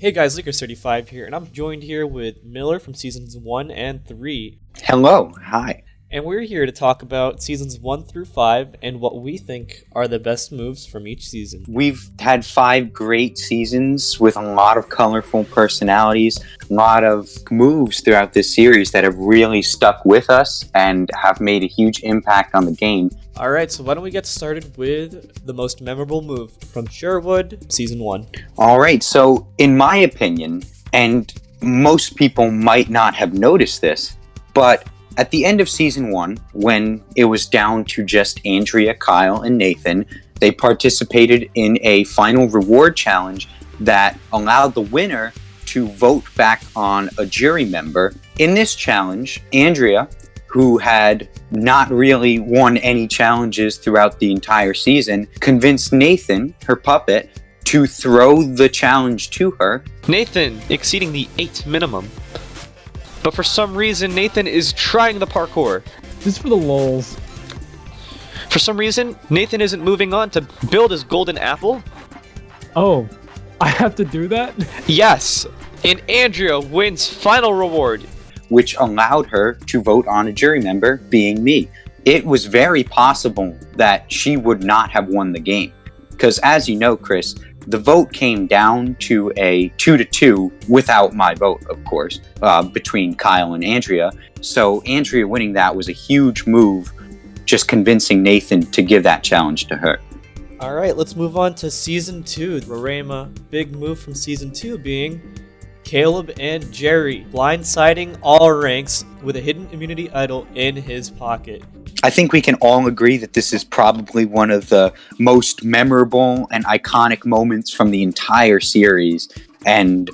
Hey guys, Liquor35 here, and I'm joined here with Miller from Seasons 1 and 3. Hello, hi. And we're here to talk about Seasons 1 through 5 and what we think are the best moves from each season. We've had 5 great seasons with a lot of colorful personalities, a lot of moves throughout this series that have really stuck with us and have made a huge impact on the game. Alright, so why don't we get started with the most memorable move from Sherwood, Season 1. Alright, so in my opinion, and most people might not have noticed this, but at the end of Season 1, when it was down to just Andrea, Kyle, and Nathan, they participated in a final reward challenge that allowed the winner to vote back on a jury member. In this challenge, Andrea, who had not really won any challenges throughout the entire season, convinced Nathan, her puppet, to throw the challenge to her. Nathan exceeding the 8 minimum. But for some reason, Nathan is trying the parkour. Just for the lulz. For some reason, Nathan isn't moving on to build his golden apple. Oh, I have to do that? Yes, and Andrea wins final reward. Which allowed her to vote on a jury member, being me. It was very possible that she would not have won the game. Because as you know, Chris, the vote came down to a 2-2 without my vote, of course, between Kyle and Andrea. So Andrea winning that was a huge move, just convincing Nathan to give that challenge to her. Alright, let's move on to Season 2. Rorema, big move from Season 2 being Caleb and Jerry blindsiding all ranks with a hidden immunity idol in his pocket. I think we can all agree that this is probably one of the most memorable and iconic moments from the entire series, and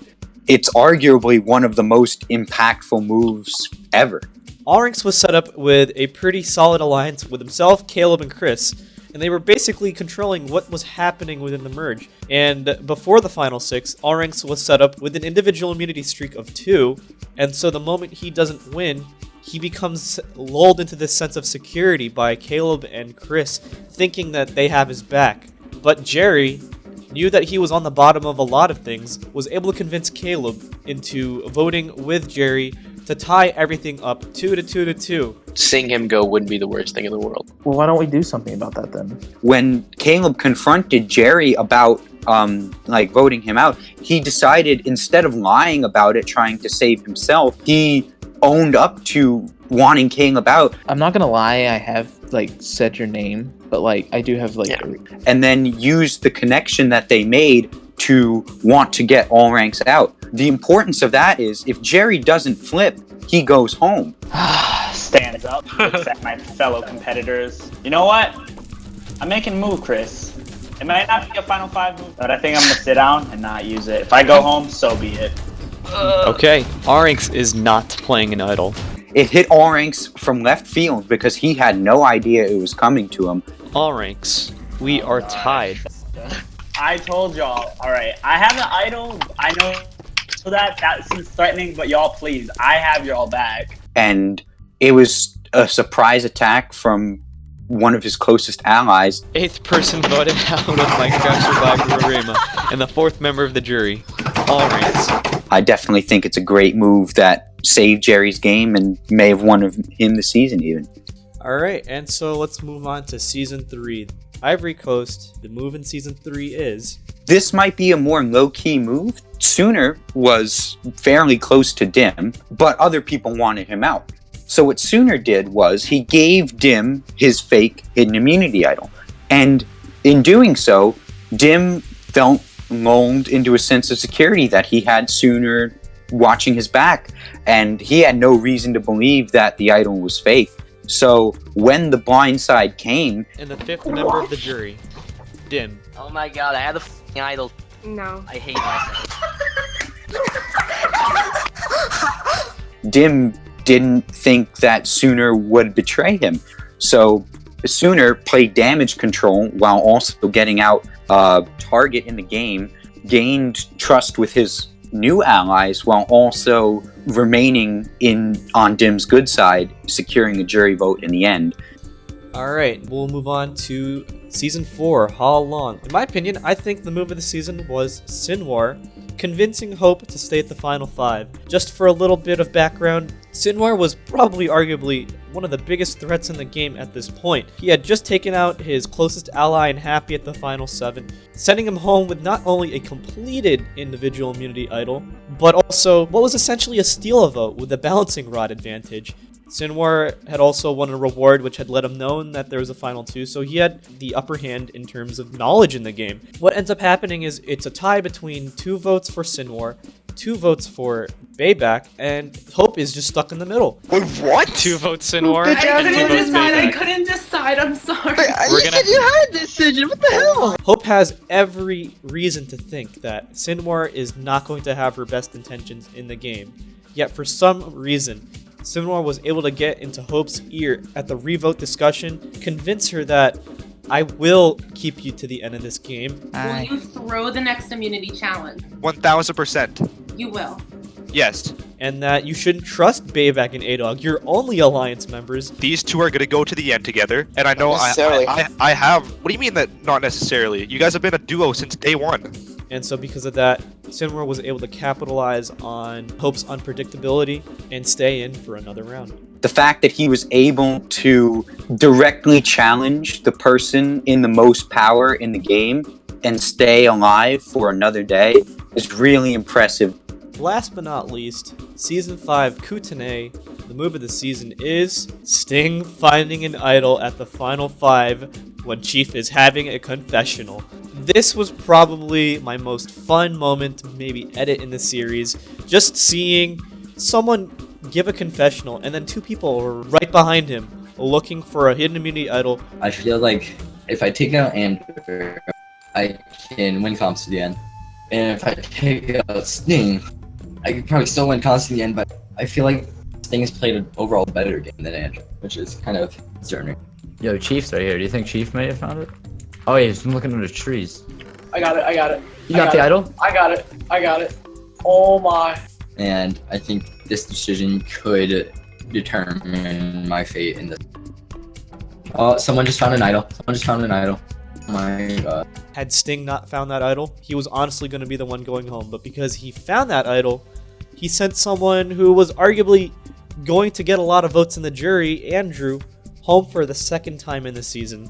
it's arguably one of the most impactful moves ever. All Ranks was set up with a pretty solid alliance with himself, Caleb, and Chris, and they were basically controlling what was happening within the merge. And before the final 6, All Ranks was set up with an individual immunity streak of 2, and so the moment he doesn't win, he becomes lulled into this sense of security by Caleb and Chris, thinking that they have his back. But Jerry knew that he was on the bottom of a lot of things, was able to convince Caleb into voting with Jerry to tie everything up 2-2-2. Seeing him go wouldn't be the worst thing in the world. Well, why don't we do something about that then? When Caleb confronted Jerry about voting him out, he decided, instead of lying about it, trying to save himself, he owned up to wanting Caleb out. I'm not gonna lie, I have said your name, but I do have And then used the connection that they made to want to get All Ranks out. The importance of that is, if Jerry doesn't flip, he goes home. Stands up, looks at my fellow competitors. You know what? I'm making a move, Chris. It might not be a Final 5 move, but I think I'm gonna sit down and not use it. If I go home, so be it. Okay, Arinx is not playing an idol. It hit All Ranks from left field because he had no idea it was coming to him. Arinx, we are tied. I told y'all, alright, I have an idol, I know that seems threatening, but y'all please, I have y'all back. And it was a surprise attack from one of his closest allies. 8th person voted out of Minecraft Survivor Rorema, and the 4th member of the jury, Arinx. I definitely think it's a great move that saved Jerry's game and may have won him the season even. Alright, and so let's move on to Season 3. Ivory Coast, the move in Season 3 is... This might be a more low-key move. Sooner was fairly close to Dim, but other people wanted him out. So what Sooner did was he gave Dim his fake hidden immunity idol. And in doing so, Dim felt lulled into a sense of security that he had Sooner watching his back, and he had no reason to believe that the idol was fake. So when the blind side came, and the 5th member of the jury, Dim. Oh my god, I had a f***ing idol. No. I hate myself. Dim didn't think that Sooner would betray him. So Sooner played damage control while also getting out a target in the game, gained trust with his new allies while also remaining on Dim's good side, securing a jury vote in the end. Alright, we'll move on to Season 4, How Long. In my opinion, I think the move of the season was Sin War, convincing Hope to stay at the final 5. Just for a little bit of background, Sinwar was probably arguably one of the biggest threats in the game at this point. He had just taken out his closest ally in Happy at the final 7, sending him home with not only a completed individual immunity idol, but also what was essentially a steal a vote with the balancing rod advantage. Sinwar had also won a reward which had let him know that there was a final 2, so he had the upper hand in terms of knowledge in the game. What ends up happening is it's a tie between 2 votes for Sinwar, 2 votes for Bayback, and Hope is just stuck in the middle. What? 2 votes Sinwar I and 2 couldn't votes decide. I Bayback. couldn't decide. I'm sorry. We're gonna- You had a decision. What the hell? Hope has every reason to think that Sinwar is not going to have her best intentions in the game. Yet for some reason, Sinwar was able to get into Hope's ear at the revote discussion, convince her that I will keep you to the end of this game. Will you throw the next immunity challenge? 1000%. You will. Yes. And that you shouldn't trust Bayback and A-Dog, you're only Alliance members. These 2 are gonna go to the end together, and I know Not necessarily. I have. What do you mean that not necessarily? You guys have been a duo since day 1. And so because of that, Sinwar was able to capitalize on Hope's unpredictability and stay in for another round. The fact that he was able to directly challenge the person in the most power in the game and stay alive for another day is really impressive. Last but not least, Season 5 Kutane, the move of the season is Sting finding an idol at the final 5 when Chief is having a confessional. This was probably my most fun moment to maybe edit in the series, just seeing someone give a confessional and then 2 people were right behind him looking for a hidden immunity idol. I feel like if I take out Amber, I can win comps to the end. And if I take out Sting, I could probably still win comps to the end, but I feel like Sting has played an overall better game than Andrew, which is kind of concerning. Yo, Chief's right here. Do you think Chief may have found it? Oh, yeah, he's been looking under trees. I got it. You got the idol? I got it. Oh my. And I think this decision could determine my fate in this. Oh, someone just found an idol. Oh my god. Had Sting not found that idol, he was honestly going to be the one going home, but because he found that idol, he sent someone who was arguably going to get a lot of votes in the jury, Andrew, home for the 2nd time in the season.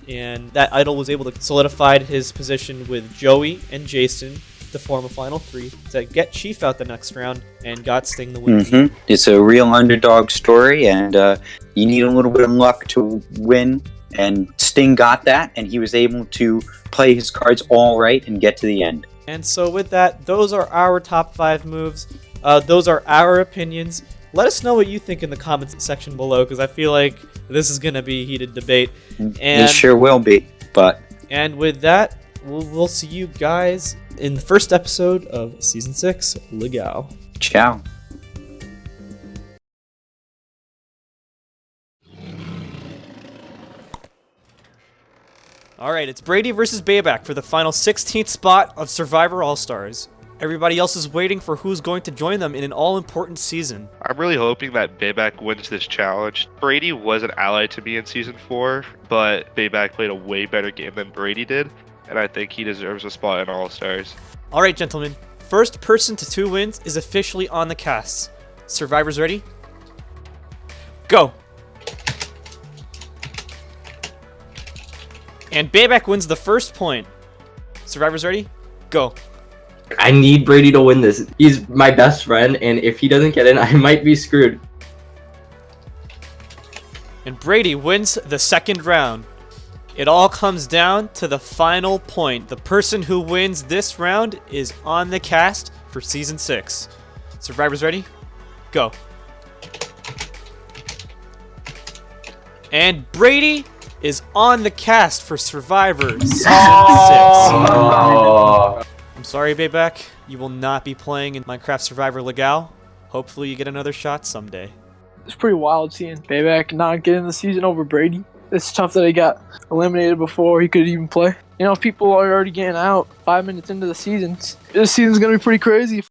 And that idol was able to solidify his position with Joey and Jason to form a final 3 to get Chief out the next round and got Sting the win. It's a real underdog story, and you need a little bit of luck to win. And Sting got that, and he was able to play his cards all right and get to the end. And so with that, those are our top 5 moves. Those are our opinions. Let us know what you think in the comments section below, because I feel like this is going to be a heated debate. And It sure will be, but... And with that, we'll see you guys in the first episode of Season 6, Ligao. Ciao. Alright, it's Brady versus Bayback for the final 16th spot of Survivor All-Stars. Everybody else is waiting for who's going to join them in an all-important season. I'm really hoping that Bayback wins this challenge. Brady was an ally to me in Season 4, but Bayback played a way better game than Brady did, and I think he deserves a spot in All-Stars. Alright, gentlemen. First person to 2 wins is officially on the casts. Survivors ready? Go! And Bayback wins the first point. Survivors ready? Go. I need Brady to win this. He's my best friend, and if he doesn't get in, I might be screwed. And Brady wins the 2nd round. It all comes down to the final point. The person who wins this round is on the cast for Season 6. Survivors ready? Go. And Brady is on the cast for Survivor Season 6. I'm sorry, Bayback. You will not be playing in Minecraft Survivor Ligao. Hopefully you get another shot someday. It's pretty wild seeing Bayback not getting the season over Brady. It's tough that he got eliminated before he could even play. You know, if people are already getting out 5 minutes into the season, this season's going to be pretty crazy.